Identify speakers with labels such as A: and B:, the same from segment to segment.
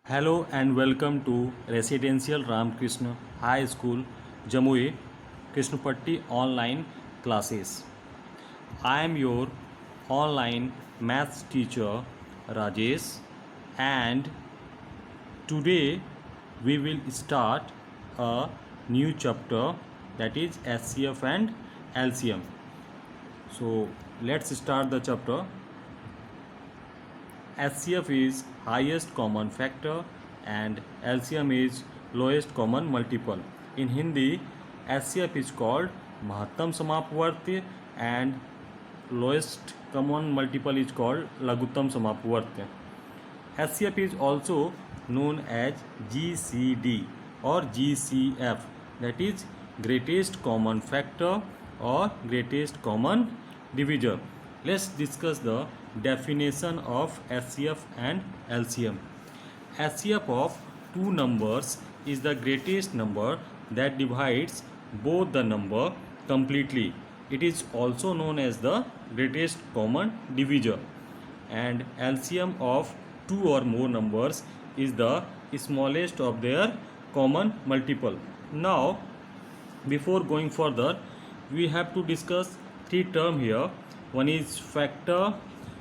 A: Hello and welcome to Residential Ramakrishna High School, Jamui, Krishnapatti online classes. I am your online maths teacher Rajesh, and today we will start a new chapter, that is SCF and LCM. So let's start the chapter. HCF is highest common factor and LCM is lowest common multiple. In Hindi, HCF is called महत्तम समापवर्त्य and lowest common multiple is called लघुत्तम समापवर्त्य. HCF is also known as GCD or GCF, that is greatest common factor or greatest common divisor. Let's discuss the definition of HCF and LCM. HCF of two numbers is the greatest number that divides both the number completely. It is also known as the greatest common divisor. And LCM of two or more numbers is the smallest of their common multiple. Now, before going further, we have to discuss three terms here. One is factor,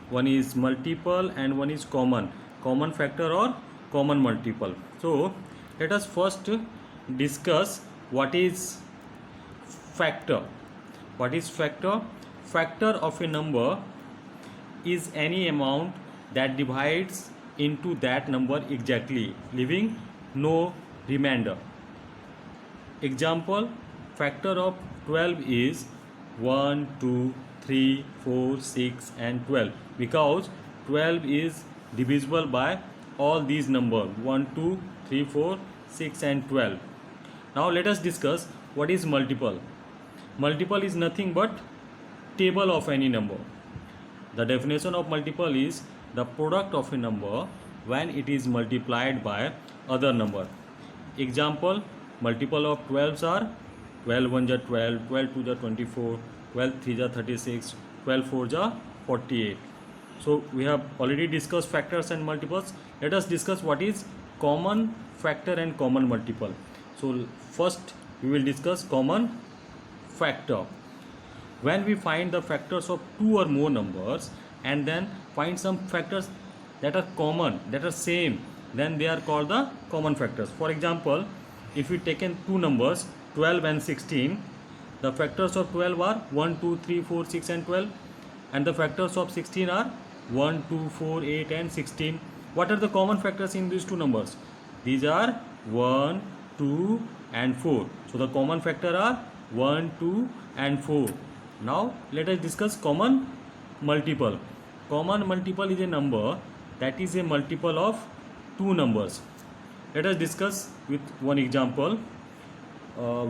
A: one is multiple, and one is common factor or common multiple. So let us first discuss what is factor. What is factor? Factor of a number is any amount that divides into that number exactly, leaving no remainder. Example, factor of 12 is 1, 2, 3, 4, 6 and 12, because 12 is divisible by all these numbers 1, 2, 3, 4, 6 and 12. Now let us discuss what is multiple. Multiple is nothing but table of any number. The definition of multiple is the product of a number when it is multiplied by other number. Example, multiple of 12s are 12 1 ja 12, 12 2 ja 24, 12 3 ja 36, 12 4 ja 48. So we have already discussed factors and multiples. Let us discuss what is common factor and common multiple. So first we will discuss common factor. When we find the factors of two or more numbers and then find some factors that are common, that are same, then they are called the common factors. For example, if we taken two numbers 12 and 16, the factors of 12 are 1 2 3 4 6 and 12, and the factors of 16 are 1 2 4 8 and 16. What are the common factors in these two numbers? These are 1 2 and 4. So the common factor are 1 2 and 4. Now let us discuss common multiple. Common multiple is a number that is a multiple of two numbers. Let us discuss with one example.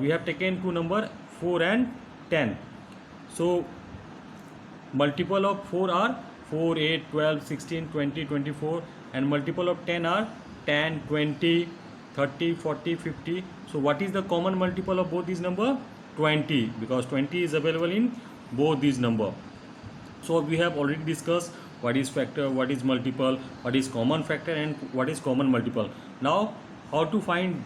A: We have taken two number 4 and 10. So multiple of 4 are 4, 8, 12, 16, 20, 24, and multiple of 10 are 10, 20, 30, 40, 50. So what is the common multiple of both these number? 20, because 20 is available in both these number. So we have already discussed what is factor, what is multiple, what is common factor and what is common multiple. Now how to find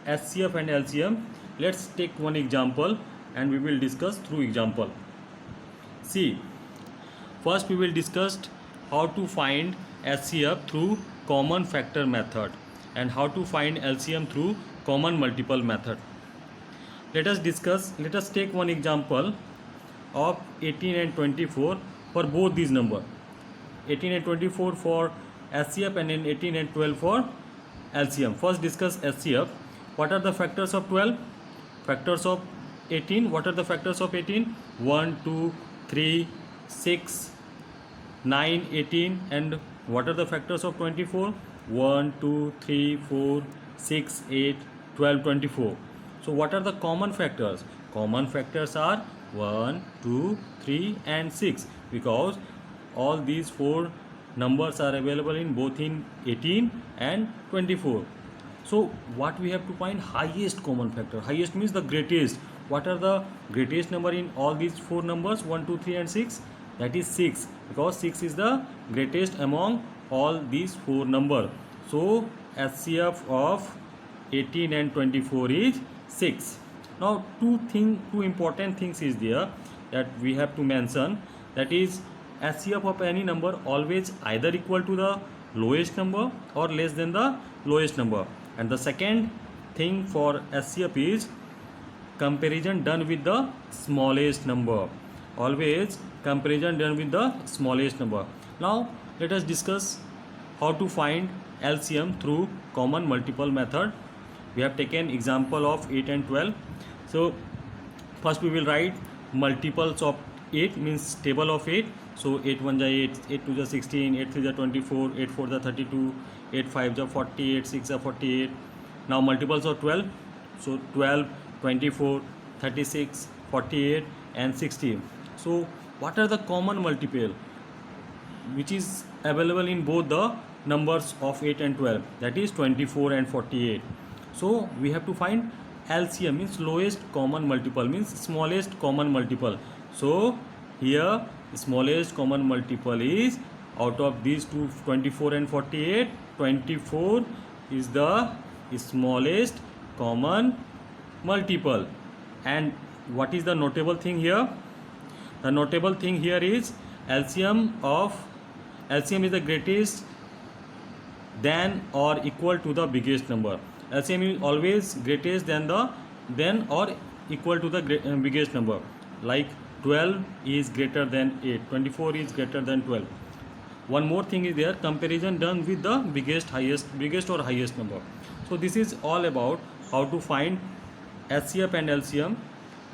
A: HCF and LCM. Let's take one example and we will discuss through example. See, first we will discuss how to find HCF through common factor method and how to find LCM through common multiple method. Let us take one example of 18 and 24 for both these number. 18 and 24 for HCF and then 18 and 12 for LCM. First discuss HCF. What are the factors of 12? Factors of 18. What are the factors of 18? 1, 2, 3, 6, 9, 18. And what are the factors of 24? 1, 2, 3, 4, 6, 8, 12, 24. So what are the common factors? Common factors are 1, 2, 3 and 6, because all these four numbers are available in both in 18 and 24. So what we have to find? Highest common factor. Highest means the greatest. What are the greatest number in all these four numbers 1, 2, 3 and 6? That is 6, because 6 is the greatest among all these four numbers. So HCF of 18 and 24 is 6. Now two important things is there that we have to mention, that is HCF of any number always either equal to the lowest number or less than the lowest number. And the second thing for HCF is comparison done with the smallest number. Always comparison done with the smallest number. Now let us discuss how to find LCM through common multiple method. We have taken example of 8 and 12. So first we will write multiples of 8, means table of 8. So 8 1 ja 8, 8 2 ja 16, 8 3 ja 24, 8 4 ja 32, 8 5 ja 40, 8 6 ja 48. Now multiples of 12. So 12, 24, 36, 48 and 60. So what are the common multiple which is available in both the numbers of 8 and 12? That is 24 and 48. So we have to find LCM, means lowest common multiple, means smallest common multiple. So here smallest common multiple is, out of these two, 24 and 48, 24 is the smallest common multiple. And what is the notable thing here? The notable thing here is LCM is the greatest than or equal to the biggest number. LCM is always greatest than or equal to the biggest number. Like 12 is greater than 8, 24 is greater than 12. One more thing is there, comparison done with the biggest or highest number. So this is all about how to find HCF and LCM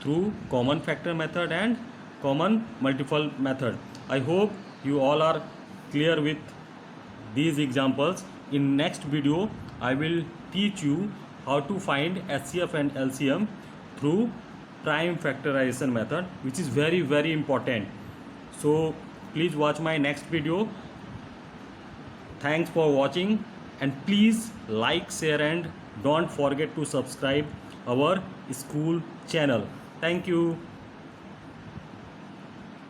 A: through common factor method and common multiple method. I hope you all are clear with these examples. In next video I will teach you how to find HCF and LCM through prime factorization method, which is very important. So please watch my next video. Thanks for watching, and please like, share and don't forget to subscribe our school channel. Thank you.